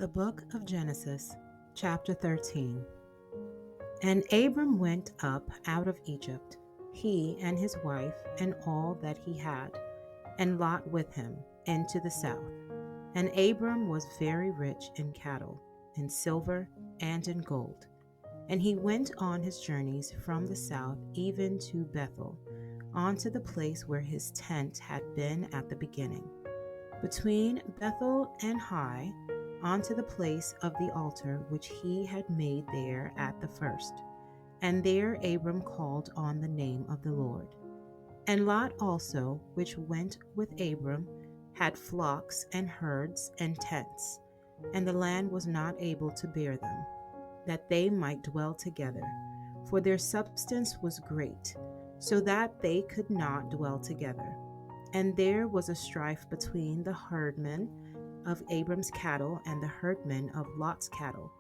The book of Genesis, chapter 13. And Abram went up out of Egypt, he and his wife and all that he had, and Lot with him, into the south. And Abram was very rich in cattle, in silver, and in gold. And he went on his journeys from the south even to Bethel, unto the place where his tent had been at the beginning, between Bethel and Hai, unto the place of the altar which he had made there at the first. And there Abram called on the name of the Lord. And Lot also, which went with Abram, had flocks and herds and tents, and the land was not able to bear them, that they might dwell together, for their substance was great, so that they could not dwell together. And there was a strife between the herdmen of Abram's cattle and the herdmen of Lot's cattle.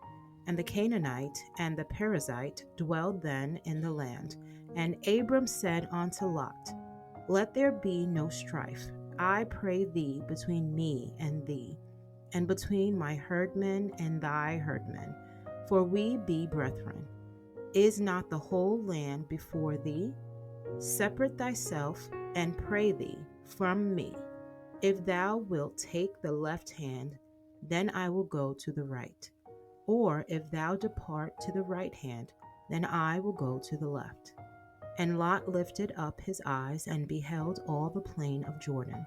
And the Canaanite and the Perizzite dwelled then in the land. And Abram said unto Lot, Let there be no strife, I pray thee, between me and thee, and between my herdmen and thy herdmen, for we be brethren. Is not the whole land before thee? Separate thyself, and pray thee, from me. If thou wilt take the left hand, then I will go to the right. Or if thou depart to the right hand, then I will go to the left. And Lot lifted up his eyes and beheld all the plain of Jordan,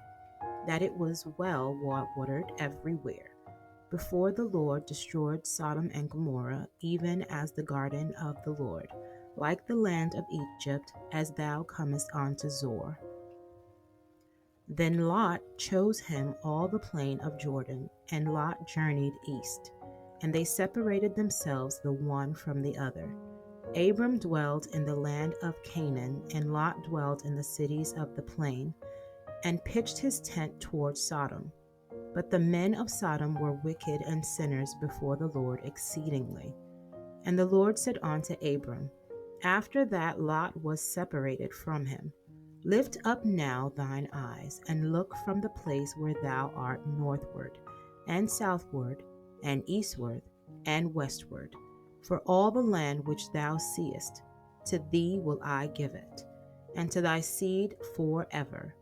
that it was well watered everywhere, before the Lord destroyed Sodom and Gomorrah, even as the garden of the Lord, like the land of Egypt, as thou comest unto Zoar. Then Lot chose him all the plain of Jordan, and Lot journeyed east, and they separated themselves the one from the other. Abram dwelled in the land of Canaan, and Lot dwelled in the cities of the plain, and pitched his tent toward Sodom. But the men of Sodom were wicked and sinners before the Lord exceedingly. And the Lord said unto Abram, after that Lot was separated from him, Lift up now thine eyes, and look from the place where thou art northward, and southward, and eastward, and westward. For all the land which thou seest, to thee will I give it, and to thy seed forever.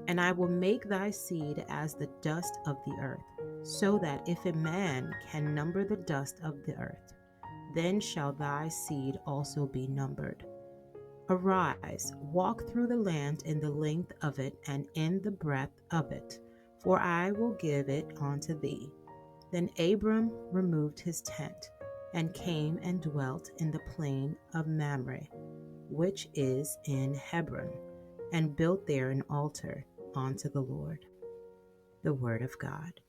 And I will make thy seed as the dust of the earth, so that if a man can number the dust of the earth, then shall thy seed also be numbered. Arise, walk through the land in the length of it and in the breadth of it, for I will give it unto thee. Then Abram removed his tent, and came and dwelt in the plain of Mamre, which is in Hebron, and built there an altar unto the Lord. The word of God.